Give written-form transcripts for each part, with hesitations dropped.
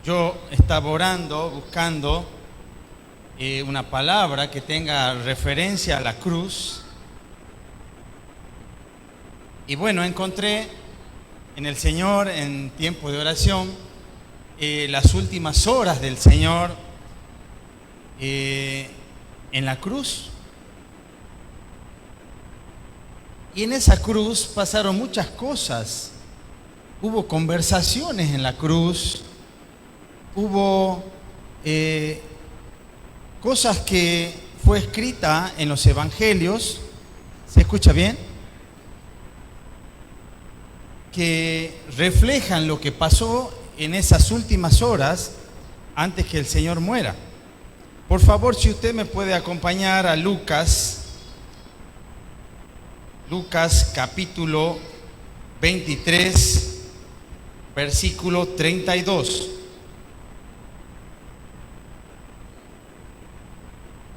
Yo estaba orando, buscando una palabra que tenga referencia a la cruz. Y bueno, encontré en el Señor, en tiempo de oración, las últimas horas del Señor en la cruz. Y en esa cruz pasaron muchas cosas. Hubo conversaciones en la cruz. Hubo cosas que fue escrita en los evangelios. ¿Se escucha bien? Que reflejan lo que pasó en esas últimas horas antes que el Señor muera. Por favor, si usted me puede acompañar a Lucas capítulo 23, versículo 32.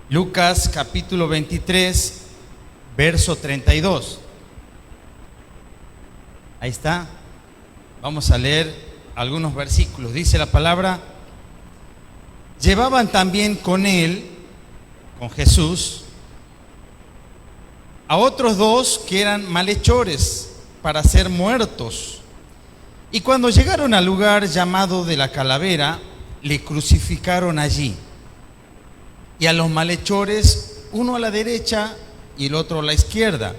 Lucas capítulo 23, verso 32. Ahí está. Vamos a leer algunos versículos. Dice la palabra: llevaban también con él, con Jesús, a otros dos que eran malhechores para ser muertos. Y cuando llegaron al lugar llamado de la Calavera, le crucificaron allí. Y a los malhechores, uno a la derecha y el otro a la izquierda.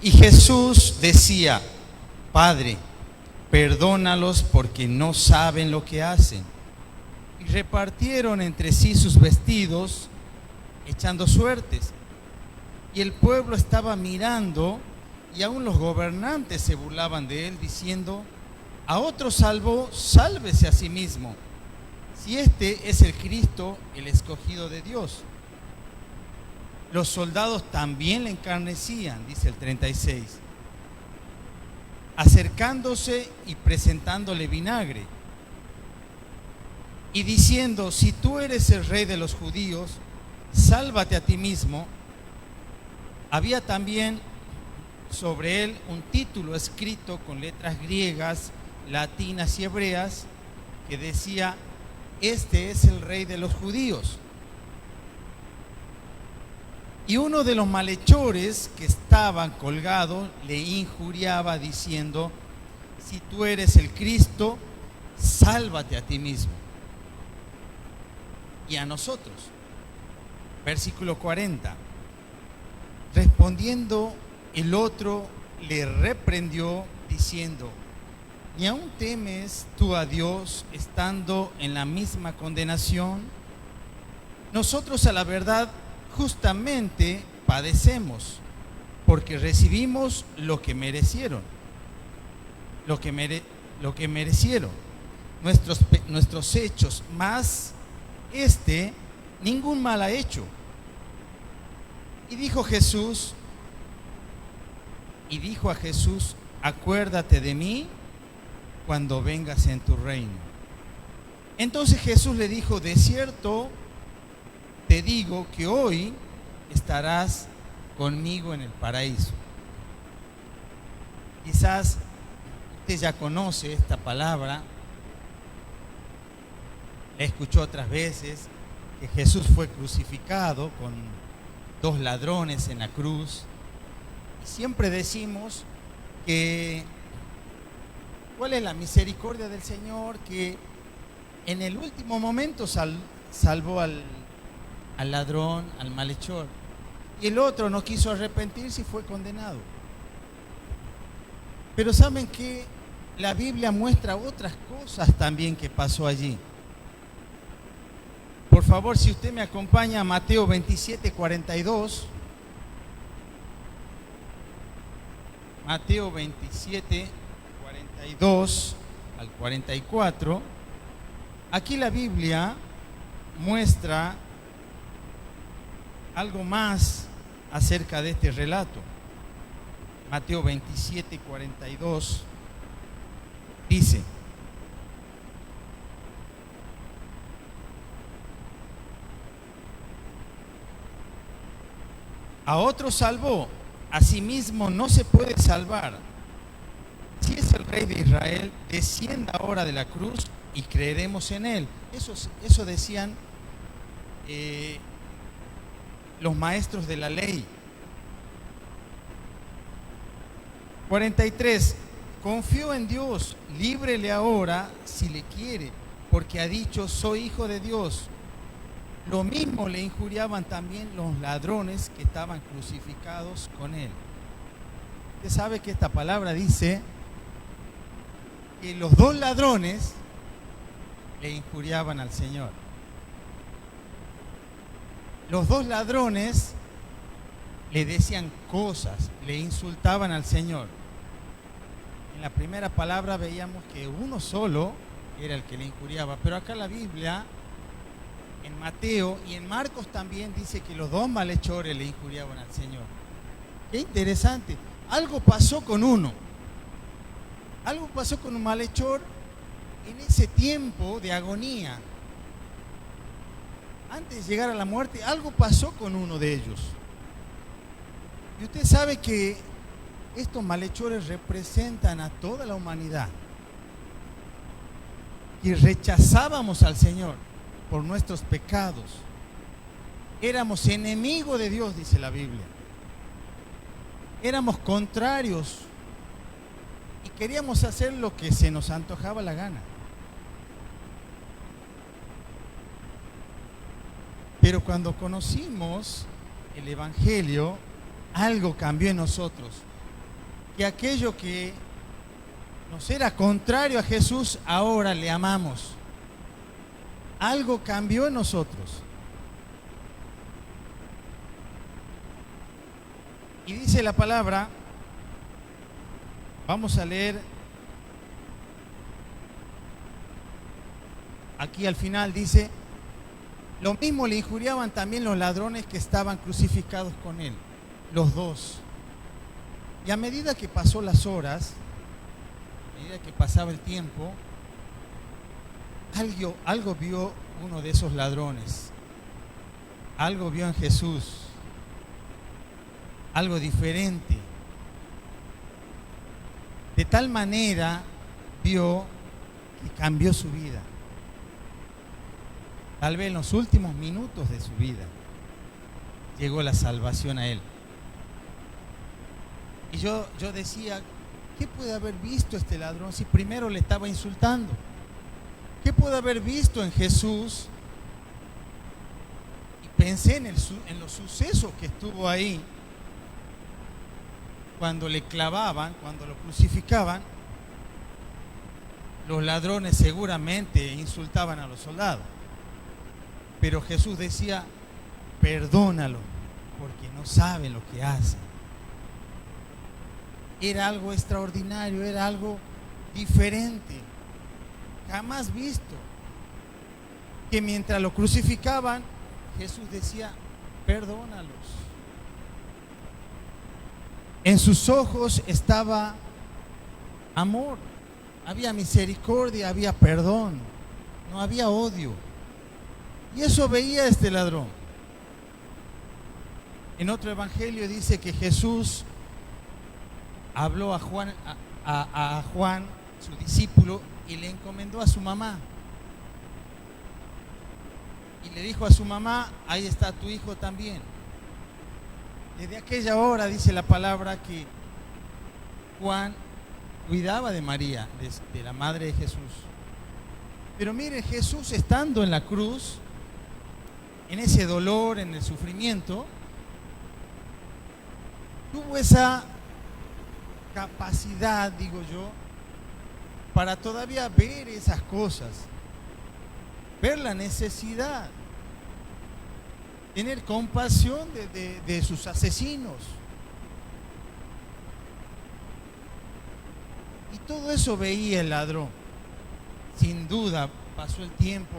Y Jesús decía: Padre, perdónalos porque no saben lo que hacen. Y repartieron entre sí sus vestidos, echando suertes. Y el pueblo estaba mirando, y aún los gobernantes se burlaban de él, diciendo: a otro salvó, sálvese a sí mismo, si este es el Cristo, el escogido de Dios. Los soldados también le encarnecían, dice el 36, acercándose y presentándole vinagre, y diciendo: si tú eres el rey de los judíos, sálvate a ti mismo. Había también sobre él un título escrito con letras griegas, latinas y hebreas, que decía: este es el rey de los judíos. Y uno de los malhechores que estaban colgados le injuriaba diciendo: si tú eres el Cristo, sálvate a ti mismo y a nosotros. Versículo 40. Respondiendo el otro le reprendió diciendo: ¿ni aún temes tú a Dios estando en la misma condenación? Nosotros a la verdad justamente padecemos, porque recibimos lo que merecieron, nuestros hechos, mas ningún mal ha hecho. Y dijo a Jesús: acuérdate de mí cuando vengas en tu reino. Entonces Jesús le dijo: de cierto te digo que hoy estarás conmigo en el paraíso. Quizás usted ya conoce esta palabra, la escuchó otras veces, que Jesús fue crucificado con dos ladrones en la cruz. Y siempre decimos que cuál es la misericordia del Señor, que en el último momento salvó al ladrón, al malhechor, y el otro no quiso arrepentirse y fue condenado. Pero ¿saben qué? La Biblia muestra otras cosas también que pasó allí. Por favor, si usted me acompaña a Mateo 27, 42. Mateo 27, 42 al 44. Aquí la Biblia muestra algo más acerca de este relato. Mateo 27, 42 dice: a otro salvó, a sí mismo no se puede salvar. Si es el rey de Israel, descienda ahora de la cruz y creeremos en Él. Eso decían los maestros de la ley. 43. Confió en Dios, líbrele ahora si le quiere, porque ha dicho, soy hijo de Dios. Lo mismo le injuriaban también los ladrones que estaban crucificados con él. Usted sabe que esta palabra dice que los dos ladrones le injuriaban al Señor. Los dos ladrones le decían cosas, le insultaban al Señor. En la primera palabra veíamos que uno solo era el que le injuriaba, pero acá la Biblia, en Mateo y en Marcos también dice que los dos malhechores le injuriaban al Señor. Qué interesante. Algo pasó con uno. Algo pasó con un malhechor en ese tiempo de agonía. Antes de llegar a la muerte, algo pasó con uno de ellos. Y usted sabe que estos malhechores representan a toda la humanidad. Y rechazábamos al Señor por nuestros pecados. Éramos enemigos de Dios, dice la Biblia. Éramos contrarios y queríamos hacer lo que se nos antojaba la gana. Pero cuando conocimos el Evangelio, algo cambió en nosotros. Que aquello que nos era contrario a Jesús, ahora le amamos. Algo cambió en nosotros. Y dice la palabra, vamos a leer aquí al final, dice, lo mismo le injuriaban también los ladrones que estaban crucificados con él, los dos. Y a medida que pasó las horas, a medida que pasaba el tiempo, algo vio uno de esos ladrones, algo vio en Jesús, algo diferente. De tal manera vio que cambió su vida. Tal vez en los últimos minutos de su vida llegó la salvación a él. Y yo decía, ¿qué puede haber visto este ladrón si primero le estaba insultando? ¿Qué puede haber visto en Jesús? Y pensé en los sucesos que estuvo ahí cuando le clavaban, cuando lo crucificaban. Los ladrones seguramente insultaban a los soldados, pero Jesús decía, perdónalo, porque no saben lo que hacen. Era algo extraordinario, era algo diferente, jamás visto. Que mientras lo crucificaban, Jesús decía, perdónalos. En sus ojos estaba amor, había misericordia, había perdón, no había odio. Y eso veía este ladrón. En otro evangelio dice que Jesús habló a Juan, su discípulo, y le encomendó a su mamá. Y le dijo a su mamá, ahí está tu hijo también. Desde aquella hora dice la palabra que Juan cuidaba de María, de la madre de Jesús. Pero mire, Jesús estando en la cruz, en ese dolor, en el sufrimiento, tuvo esa capacidad, digo yo, para todavía ver esas cosas, ver la necesidad, tener compasión de sus asesinos. Y todo eso veía el ladrón. Sin duda pasó el tiempo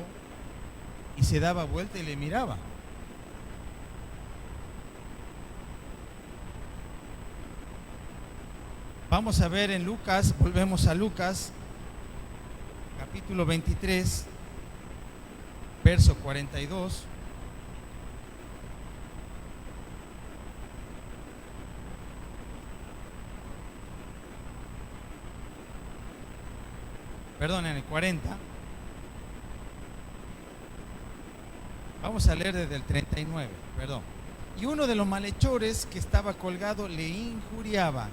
y se daba vuelta y le miraba. Vamos a ver en Lucas, volvemos a Lucas, capítulo 23, verso 42. Perdón, en el 40. Vamos a leer desde el 39, perdón. Y uno de los malhechores que estaba colgado le injuriaba,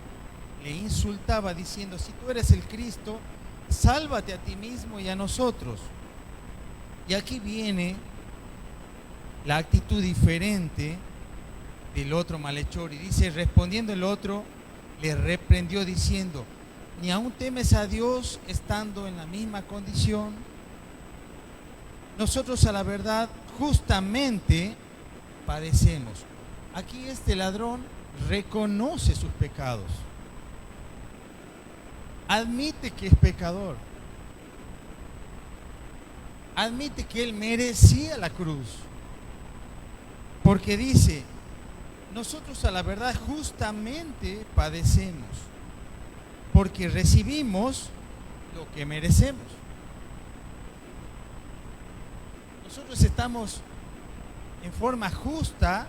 le insultaba diciendo: si tú eres el Cristo, sálvate a ti mismo y a nosotros. Y aquí viene la actitud diferente del otro malhechor. Y dice: respondiendo el otro, le reprendió diciendo: ¿ni aún temes a Dios estando en la misma condición? Nosotros a la verdad justamente padecemos. Aquí este ladrón reconoce sus pecados. Admite que es pecador. Admite que él merecía la cruz. Porque dice: nosotros a la verdad justamente padecemos, porque recibimos lo que merecemos. Nosotros estamos en forma justa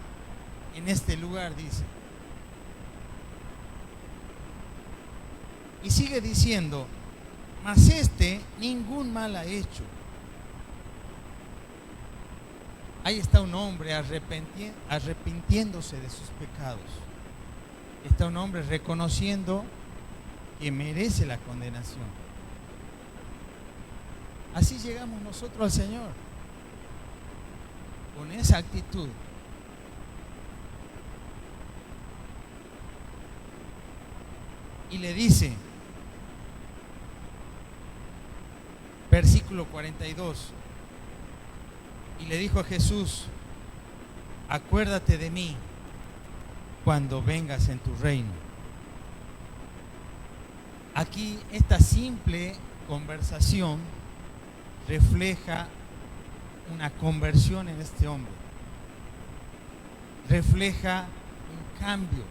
en este lugar, dice. Y sigue diciendo: mas este ningún mal ha hecho. Ahí está un hombre arrepintiéndose de sus pecados. Está un hombre reconociendo que merece la condenación. Así llegamos nosotros al Señor, con esa actitud. Y le dice, versículo 42, y le dijo a Jesús: acuérdate de mí cuando vengas en tu reino. Aquí esta simple conversación refleja una conversión en este hombre. Refleja un cambio.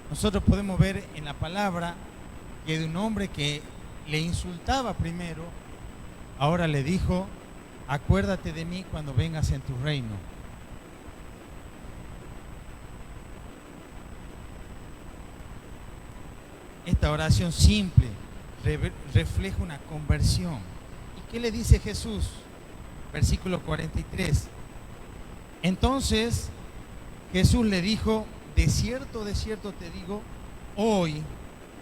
Nosotros podemos ver en la palabra que de un hombre que le insultaba primero, ahora le dijo: acuérdate de mí cuando vengas en tu reino. Esta oración simple refleja una conversión. ¿Y qué le dice Jesús? Versículo 43. Entonces Jesús le dijo: de cierto te digo, hoy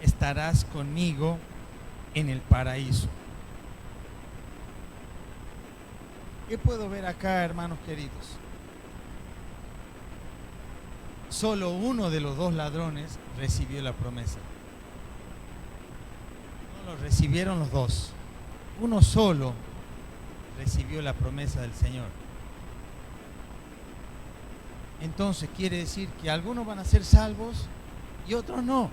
estarás conmigo en el paraíso. ¿Qué puedo ver acá, hermanos queridos? Solo uno de los dos ladrones recibió la promesa. No lo recibieron los dos. Uno solo recibió la promesa del Señor. Entonces quiere decir que algunos van a ser salvos y otros no.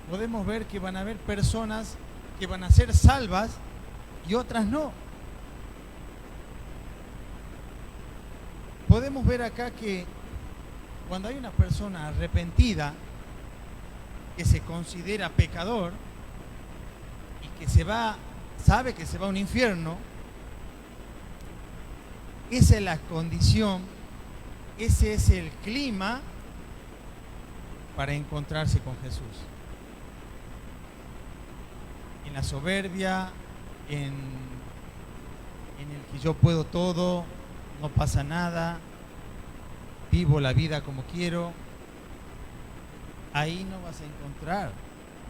Podemos ver que van a haber personas que van a ser salvas y otras no. Podemos ver acá que cuando hay una persona arrepentida que se considera pecador y que sabe que se va a un infierno, esa es la condición, ese es el clima para encontrarse con Jesús. En la soberbia, en el que yo puedo todo, no pasa nada, vivo la vida como quiero, ahí no vas a encontrar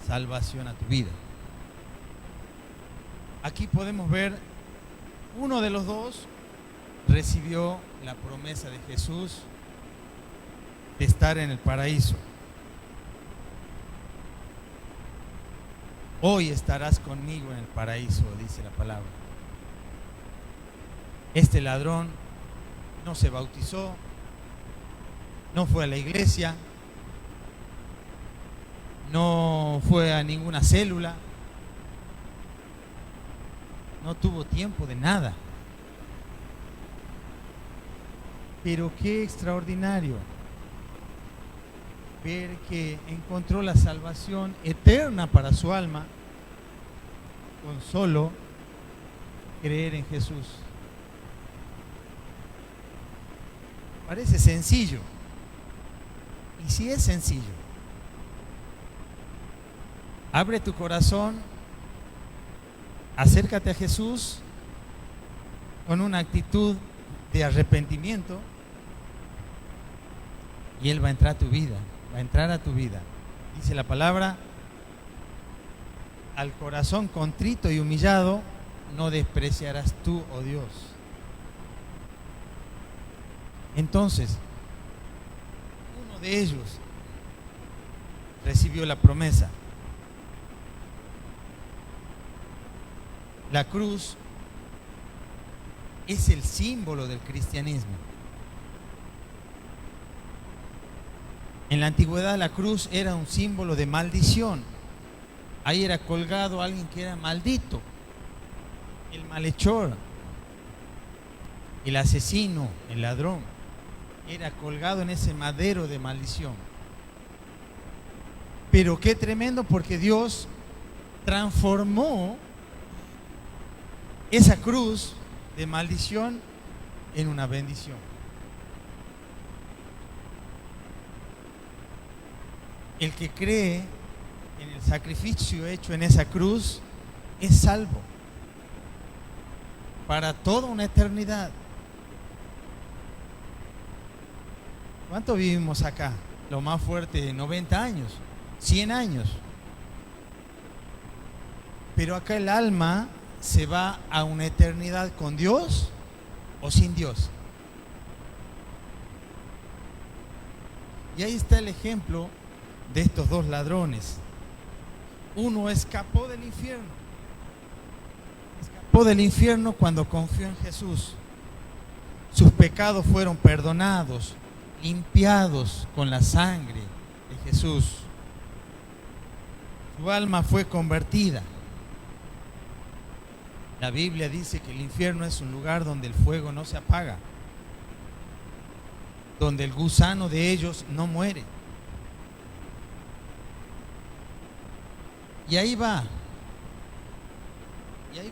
salvación a tu vida. Aquí podemos ver, uno de los dos recibió la promesa de Jesús de estar en el paraíso. Hoy estarás conmigo en el paraíso, dice la palabra. Este ladrón no se bautizó, no fue a la iglesia, no fue a ninguna célula, no tuvo tiempo de nada. Pero qué extraordinario ver que encontró la salvación eterna para su alma con solo creer en Jesús. Parece sencillo. Y si es sencillo, abre tu corazón acércate a Jesús con una actitud de arrepentimiento y Él va a entrar a tu vida, va a entrar a tu vida. Dice la palabra, al corazón contrito y humillado no despreciarás tú, oh Dios. Entonces, uno de ellos recibió la promesa. La cruz es el símbolo del cristianismo. En la antigüedad la cruz era un símbolo de maldición. Ahí era colgado alguien que era maldito, el malhechor, el asesino, el ladrón. Era colgado en ese madero de maldición. Pero qué tremendo, porque Dios transformó esa cruz de maldición en una bendición. El que cree en el sacrificio hecho en esa cruz es salvo para toda una eternidad. ¿Cuánto vivimos acá? Lo más fuerte, 90 años, 100 años. Pero acá el alma se va a una eternidad con Dios o sin Dios. Y ahí está el ejemplo de estos dos ladrones. Uno escapó del infierno. Escapó del infierno cuando confió en Jesús. Sus pecados fueron perdonados, limpiados con la sangre de Jesús. Su alma fue convertida. La Biblia dice que el infierno es un lugar donde el fuego no se apaga, donde el gusano de ellos no muere. Y ahí va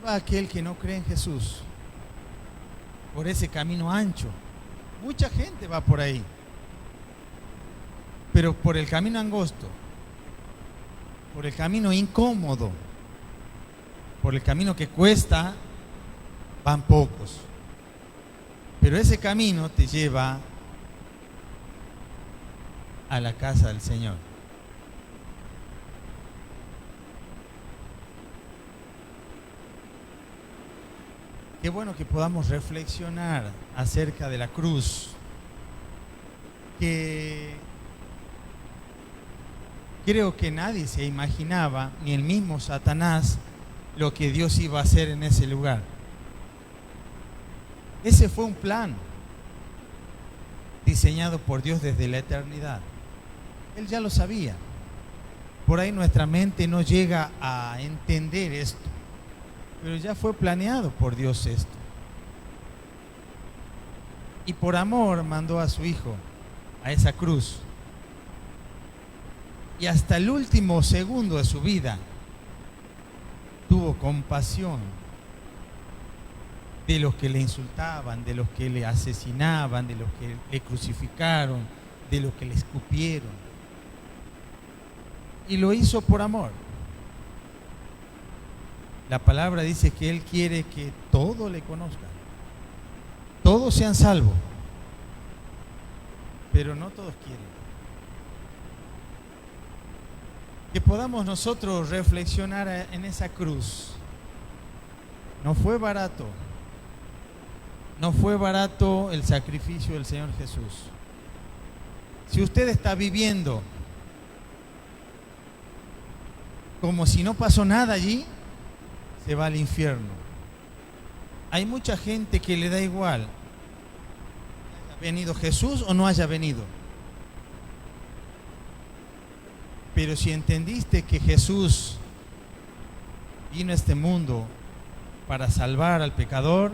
aquel que no cree en Jesús, por ese camino ancho. Mucha gente va por ahí, pero por el camino angosto, por el camino incómodo, por el camino que cuesta, van pocos. Pero ese camino te lleva a la casa del Señor. Qué bueno que podamos reflexionar acerca de la cruz, que creo que nadie se imaginaba, ni el mismo Satanás, lo que Dios iba a hacer en ese lugar. Ese fue un plan diseñado por Dios desde la eternidad. Él ya lo sabía. Por ahí nuestra mente no llega a entender esto, pero ya fue planeado por Dios esto. Y por amor mandó a su Hijo a esa cruz. Y hasta el último segundo de su vida tuvo compasión de los que le insultaban, de los que le asesinaban, de los que le crucificaron, de los que le escupieron. Y lo hizo por amor. La palabra dice que Él quiere que todos le conozcan, todos sean salvos, pero no todos quieren. Que podamos nosotros reflexionar en esa cruz. No fue barato. No fue barato el sacrificio del Señor Jesús. Si usted está viviendo como si no pasó nada allí, se va al infierno. Hay mucha gente que le da igual haya venido Jesús o no haya venido. Pero si entendiste que Jesús vino a este mundo para salvar al pecador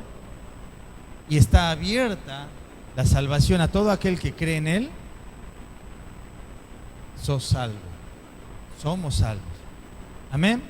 y está abierta la salvación a todo aquel que cree en Él, sos salvo. Somos salvos. Amén.